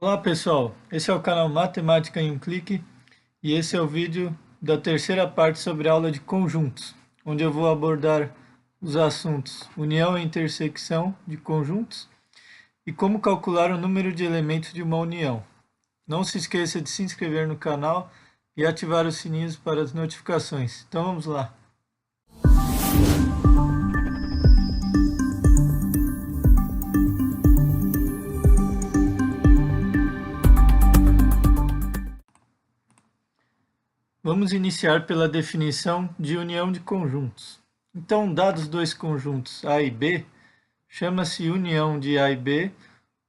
Olá pessoal, esse é o canal Matemática em um Clique e esse é o vídeo da terceira parte sobre a aula de conjuntos, onde eu vou abordar os assuntos união e intersecção de conjuntos e como calcular o número de elementos de uma união. Não se esqueça de se inscrever no canal e ativar os sininhos para as notificações. Então vamos lá. Vamos iniciar pela definição de união de conjuntos. Então, dados dois conjuntos A e B, chama-se união de A e B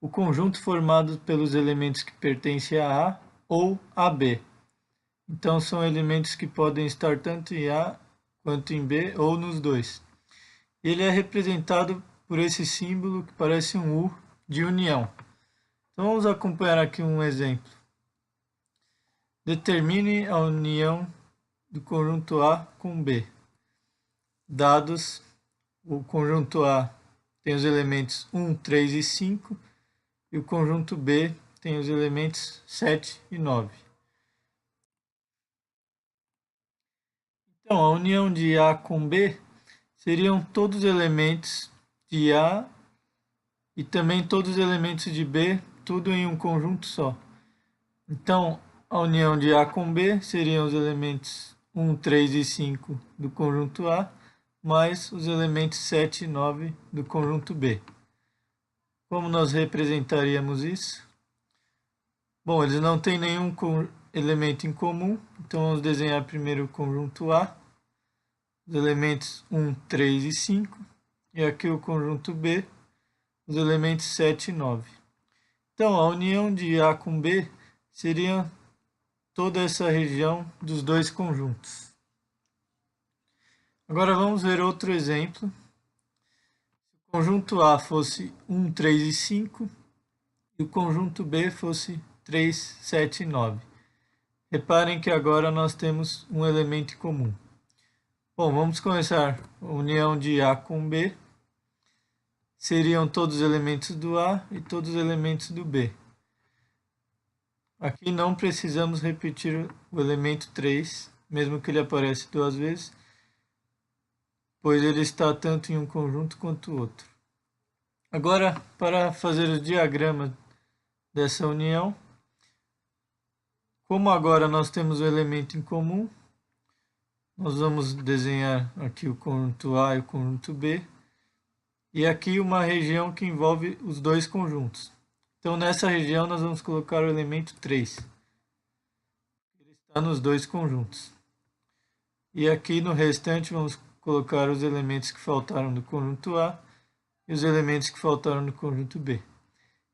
o conjunto formado pelos elementos que pertencem a A ou a B. Então, são elementos que podem estar tanto em A quanto em B ou nos dois. Ele é representado por esse símbolo que parece um U de união. Então, vamos acompanhar aqui um exemplo. Determine a união do conjunto A com B. Dados, o conjunto A tem os elementos 1, 3 e 5, e o conjunto B tem os elementos 7 e 9. Então, a união de A com B seriam todos os elementos de A e também todos os elementos de B, tudo em um conjunto só. Então, a união de A com B seriam os elementos 1, 3 e 5 do conjunto A, mais os elementos 7 e 9 do conjunto B. Como nós representaríamos isso? Bom, eles não têm nenhum elemento em comum, então vamos desenhar primeiro o conjunto A, os elementos 1, 3 e 5, e aqui o conjunto B, os elementos 7 e 9. Então, a união de A com B seria toda essa região dos dois conjuntos. Agora vamos ver outro exemplo. Se o conjunto A fosse 1, 3 e 5 e o conjunto B fosse 3, 7 e 9. Reparem que agora nós temos um elemento comum. Bom, vamos começar. A união de A com B seriam todos os elementos do A e todos os elementos do B. Aqui não precisamos repetir o elemento 3, mesmo que ele apareça duas vezes, pois ele está tanto em um conjunto quanto outro. Agora, para fazer o diagrama dessa união, como agora nós temos o elemento em comum, nós vamos desenhar aqui o conjunto A e o conjunto B, e aqui uma região que envolve os dois conjuntos. Então, nessa região, nós vamos colocar o elemento 3. Ele está nos dois conjuntos. E aqui no restante, vamos colocar os elementos que faltaram do conjunto A e os elementos que faltaram do conjunto B.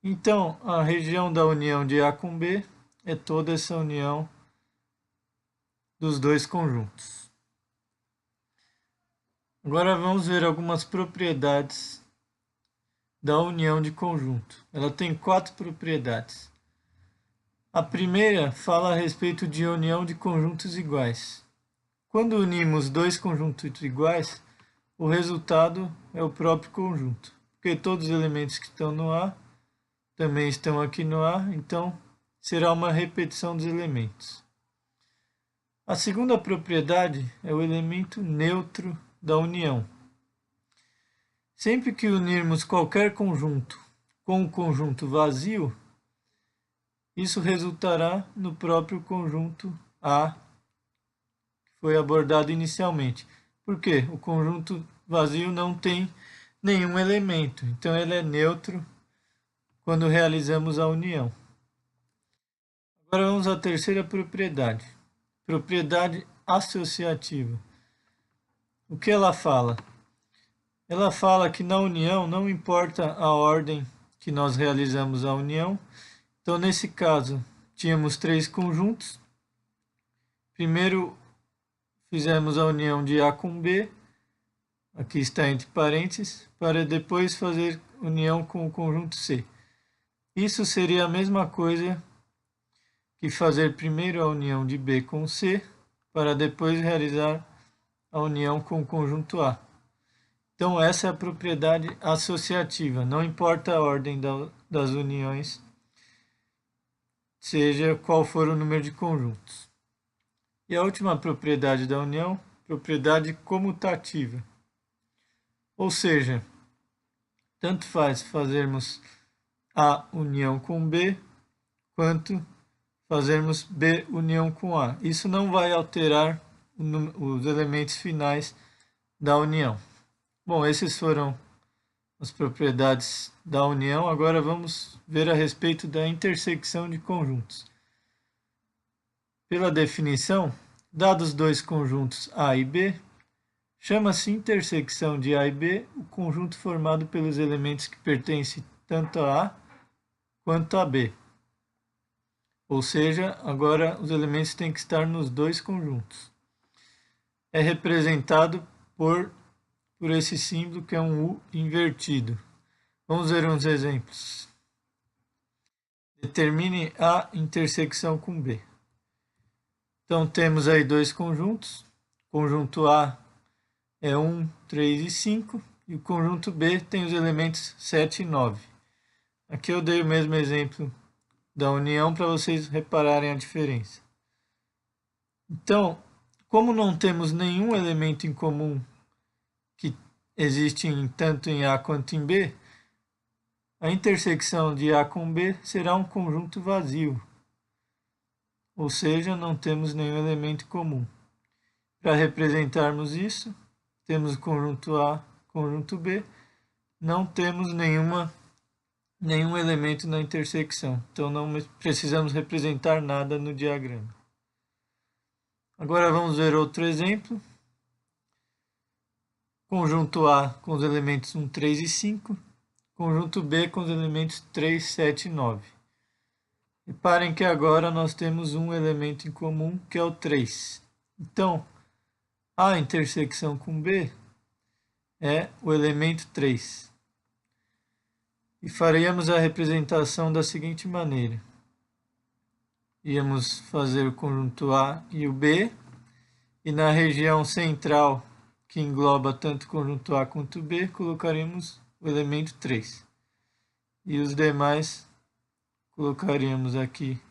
Então, a região da união de A com B é toda essa união dos dois conjuntos. Agora vamos ver algumas propriedades da união de conjunto. Ela tem 4 propriedades. A primeira fala a respeito de união de conjuntos iguais. Quando unimos dois conjuntos iguais, o resultado é o próprio conjunto, porque todos os elementos que estão no A também estão aqui no A, então será uma repetição dos elementos. A segunda propriedade é o elemento neutro da união. Sempre que unirmos qualquer conjunto com um conjunto vazio, isso resultará no próprio conjunto A, que foi abordado inicialmente. Por quê? O conjunto vazio não tem nenhum elemento, então ele é neutro quando realizamos a união. Agora vamos à terceira propriedade, propriedade associativa. O que ela fala? Ela fala que na união não importa a ordem que nós realizamos a união. Então, nesse caso, tínhamos 3 conjuntos. Primeiro, fizemos a união de A com B, aqui está entre parênteses, para depois fazer união com o conjunto C. Isso seria a mesma coisa que fazer primeiro a união de B com C, para depois realizar a união com o conjunto A. Então, essa é a propriedade associativa, não importa a ordem das uniões seja qual for o número de conjuntos. E a última propriedade da união, propriedade comutativa. Ou seja, tanto faz fazermos A união com B, quanto fazermos B união com A. Isso não vai alterar os elementos finais da união. Bom, esses foram as propriedades da união. Agora vamos ver a respeito da intersecção de conjuntos. Pela definição, dados dois conjuntos A e B, chama-se intersecção de A e B o conjunto formado pelos elementos que pertencem tanto a A quanto a B. Ou seja, agora os elementos têm que estar nos dois conjuntos. É representado por esse símbolo que é um U invertido. Vamos ver uns exemplos. Determine A intersecção com B. Então temos aí dois conjuntos. O conjunto A é 1, 3 e 5. E o conjunto B tem os elementos 7 e 9. Aqui eu dei o mesmo exemplo da união para vocês repararem a diferença. Então, como não temos nenhum elemento em comum que existe tanto em A quanto em B, a intersecção de A com B será um conjunto vazio. Ou seja, não temos nenhum elemento comum. Para representarmos isso, temos o conjunto A, conjunto B, não temos nenhum elemento na intersecção. Então não precisamos representar nada no diagrama. Agora vamos ver outro exemplo. Conjunto A com os elementos 1, 3 e 5. Conjunto B com os elementos 3, 7 e 9. Reparem que agora nós temos um elemento em comum, que é o 3. Então, A intersecção com B é o elemento 3. E faríamos a representação da seguinte maneira. Íamos fazer o conjunto A e o B, e na região central, que engloba tanto o conjunto A quanto o B, colocaríamos o elemento 3. E os demais colocaríamos aqui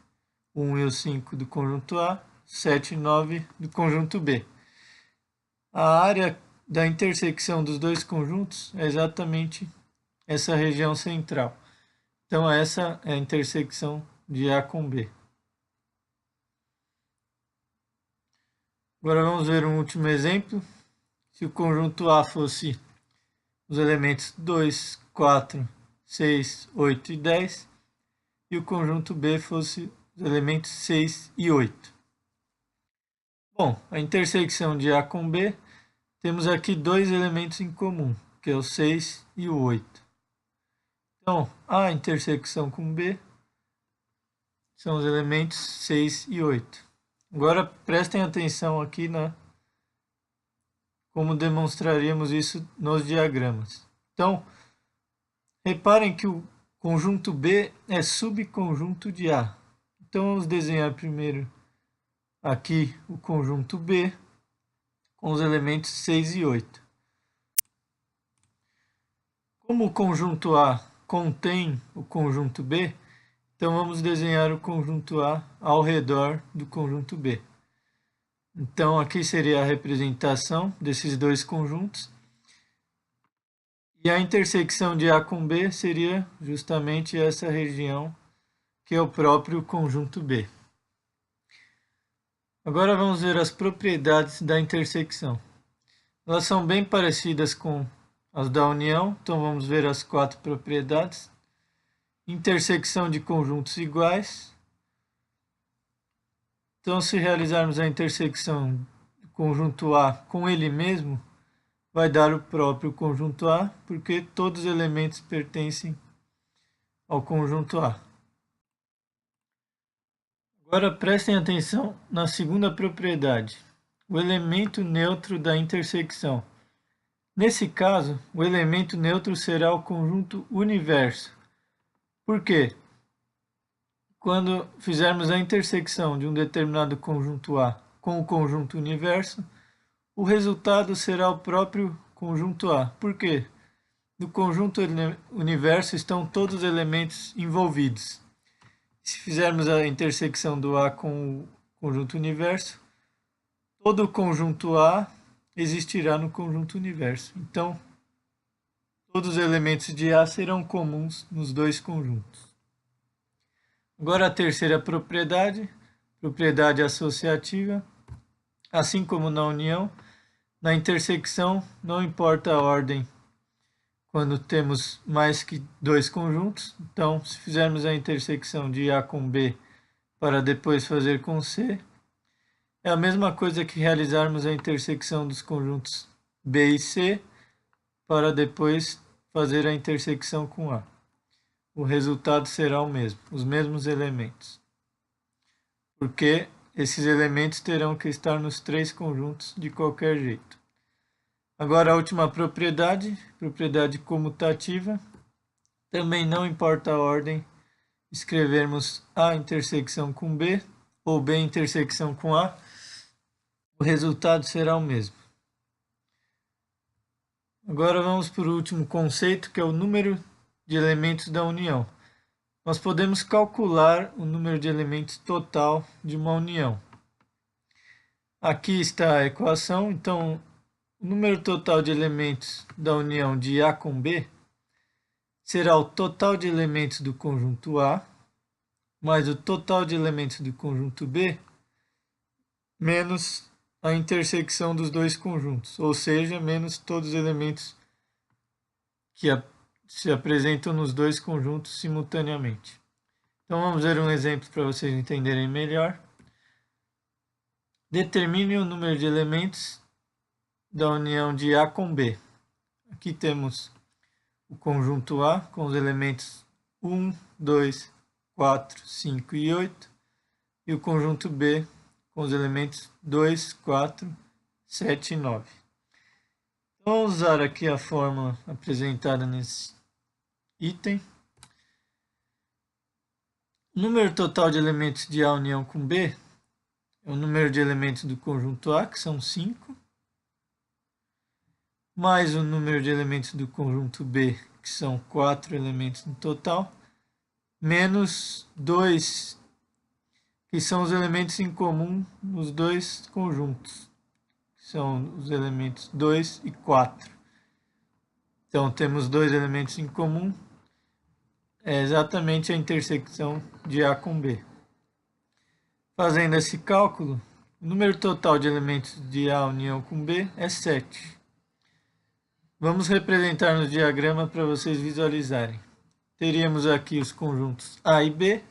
o 1 e o 5 do conjunto A, 7 e 9 do conjunto B. A área da intersecção dos dois conjuntos é exatamente essa região central. Então essa é a intersecção de A com B. Agora vamos ver um último exemplo. Se o conjunto A fosse os elementos 2, 4, 6, 8 e 10, e o conjunto B fosse os elementos 6 e 8. Bom, a intersecção de A com B, temos aqui dois elementos em comum, que é o 6 e o 8. Então, A intersecção com B são os elementos 6 e 8. Agora prestem atenção aqui como demonstraríamos isso nos diagramas. Então, reparem que o conjunto B é subconjunto de A. Então vamos desenhar primeiro aqui o conjunto B com os elementos 6 e 8. Como o conjunto A contém o conjunto B, então vamos desenhar o conjunto A ao redor do conjunto B. Então aqui seria a representação desses dois conjuntos. E a intersecção de A com B seria justamente essa região, que é o próprio conjunto B. Agora vamos ver as propriedades da intersecção. Elas são bem parecidas com as da união, então vamos ver as 4 propriedades. Intersecção de conjuntos iguais. Então, se realizarmos a intersecção do conjunto A com ele mesmo, vai dar o próprio conjunto A, porque todos os elementos pertencem ao conjunto A. Agora prestem atenção na segunda propriedade, o elemento neutro da intersecção. Nesse caso, o elemento neutro será o conjunto universo. Por quê? Quando fizermos a intersecção de um determinado conjunto A com o conjunto universo, o resultado será o próprio conjunto A. Por quê? No conjunto universo estão todos os elementos envolvidos. Se fizermos a intersecção do A com o conjunto universo, todo o conjunto A existirá no conjunto universo. Então, todos os elementos de A serão comuns nos dois conjuntos. Agora a terceira propriedade, propriedade associativa. Assim como na união, na intersecção não importa a ordem quando temos mais que dois conjuntos. Então, se fizermos a intersecção de A com B para depois fazer com C, é a mesma coisa que realizarmos a intersecção dos conjuntos B e C para depois fazer a intersecção com A. O resultado será o mesmo, os mesmos elementos. Porque esses elementos terão que estar nos três conjuntos de qualquer jeito. Agora a última propriedade, propriedade comutativa. Também não importa a ordem, escrevermos A intersecção com B ou B intersecção com A, o resultado será o mesmo. Agora vamos para o último conceito, que é o número de elementos da união. Nós podemos calcular o número de elementos total de uma união. Aqui está a equação, então o número total de elementos da união de A com B será o total de elementos do conjunto A, mais o total de elementos do conjunto B, menos a intersecção dos dois conjuntos, ou seja, menos todos os elementos que se apresentam nos dois conjuntos simultaneamente. Então vamos ver um exemplo para vocês entenderem melhor. Determine o número de elementos da união de A com B. Aqui temos o conjunto A com os elementos 1, 2, 4, 5 e 8, e o conjunto B com os elementos 2, 4, 7 e 9. Então, vamos usar aqui a fórmula apresentada nesse item. O número total de elementos de A união com B é o número de elementos do conjunto A, que são 5, mais o número de elementos do conjunto B, que são 4 elementos no total, menos 2, que são os elementos em comum nos dois conjuntos, que são os elementos 2 e 4. Então, temos dois elementos em comum, é exatamente a intersecção de A com B. Fazendo esse cálculo, o número total de elementos de A união com B é 7. Vamos representar no diagrama para vocês visualizarem. Teríamos aqui os conjuntos A e B.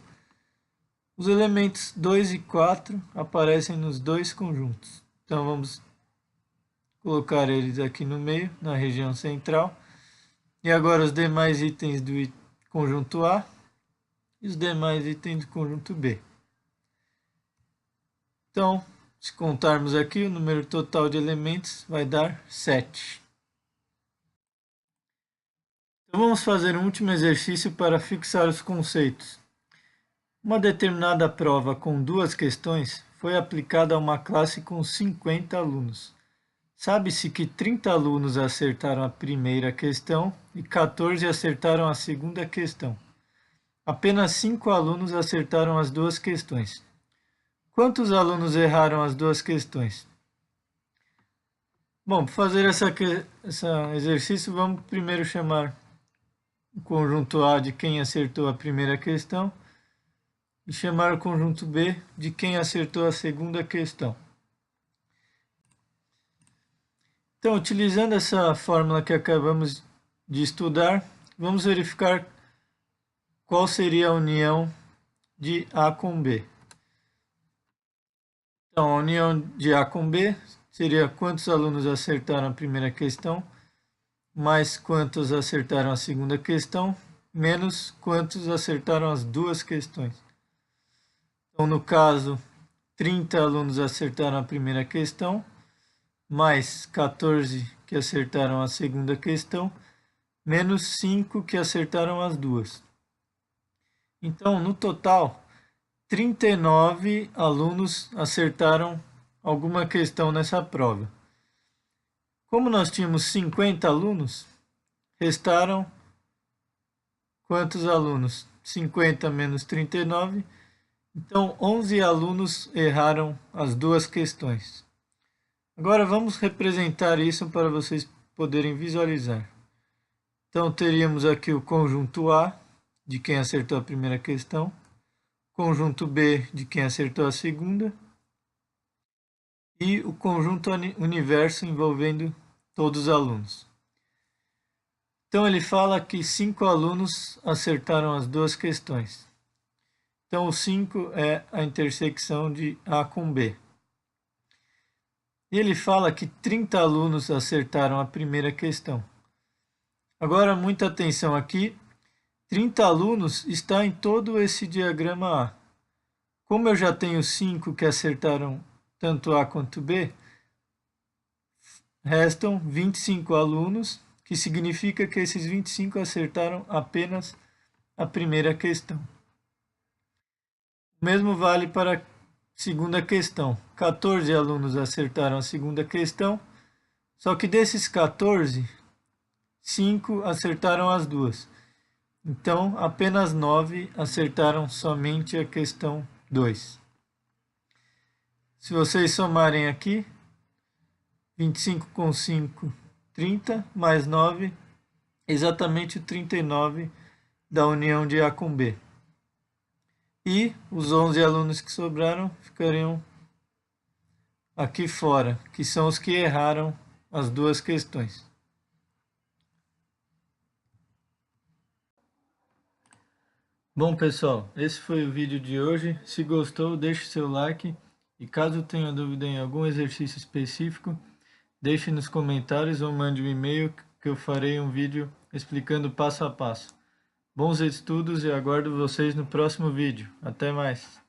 Os elementos 2 e 4 aparecem nos dois conjuntos. Então vamos colocar eles aqui no meio, na região central. E agora os demais itens do conjunto A e os demais itens do conjunto B. Então, se contarmos aqui, o número total de elementos vai dar 7. Então, vamos fazer um último exercício para fixar os conceitos. Uma determinada prova com 2 questões foi aplicada a uma classe com 50 alunos. Sabe-se que 30 alunos acertaram a primeira questão e 14 acertaram a segunda questão. Apenas 5 alunos acertaram as 2 questões. Quantos alunos erraram as 2 questões? Bom, para fazer esse exercício, vamos primeiro chamar o conjunto A de quem acertou a primeira questão e chamar o conjunto B de quem acertou a segunda questão. Então, utilizando essa fórmula que acabamos de estudar, vamos verificar qual seria a união de A com B. Então, a união de A com B seria quantos alunos acertaram a primeira questão, mais quantos acertaram a segunda questão, menos quantos acertaram as 2 questões. Então, no caso, 30 alunos acertaram a primeira questão, mais 14 que acertaram a segunda questão, menos 5 que acertaram as 2. Então, no total, 39 alunos acertaram alguma questão nessa prova. Como nós tínhamos 50 alunos, restaram quantos alunos? 50 menos 39. Então, 11 alunos erraram as duas questões. Agora vamos representar isso para vocês poderem visualizar. Então, teríamos aqui o conjunto A, de quem acertou a primeira questão, conjunto B, de quem acertou a segunda, e o conjunto universo envolvendo todos os alunos. Então, ele fala que 5 alunos acertaram as duas questões. Então, o 5 é a intersecção de A com B. E ele fala que 30 alunos acertaram a primeira questão. Agora, muita atenção aqui. 30 alunos está em todo esse diagrama A. Como eu já tenho 5 que acertaram tanto A quanto B, restam 25 alunos, que significa que esses 25 acertaram apenas a primeira questão. O mesmo vale para a segunda questão. 14 alunos acertaram a segunda questão, só que desses 14, 5 acertaram as duas. Então, apenas 9 acertaram somente a questão 2. Se vocês somarem aqui, 25 com 5, 30, mais 9, exatamente 39 da união de A com B. E os 11 alunos que sobraram ficariam aqui fora, que são os que erraram as duas questões. Bom, pessoal, esse foi o vídeo de hoje. Se gostou, deixe seu like. E caso tenha dúvida em algum exercício específico, deixe nos comentários ou mande um e-mail que eu farei um vídeo explicando passo a passo. Bons estudos e aguardo vocês no próximo vídeo. Até mais!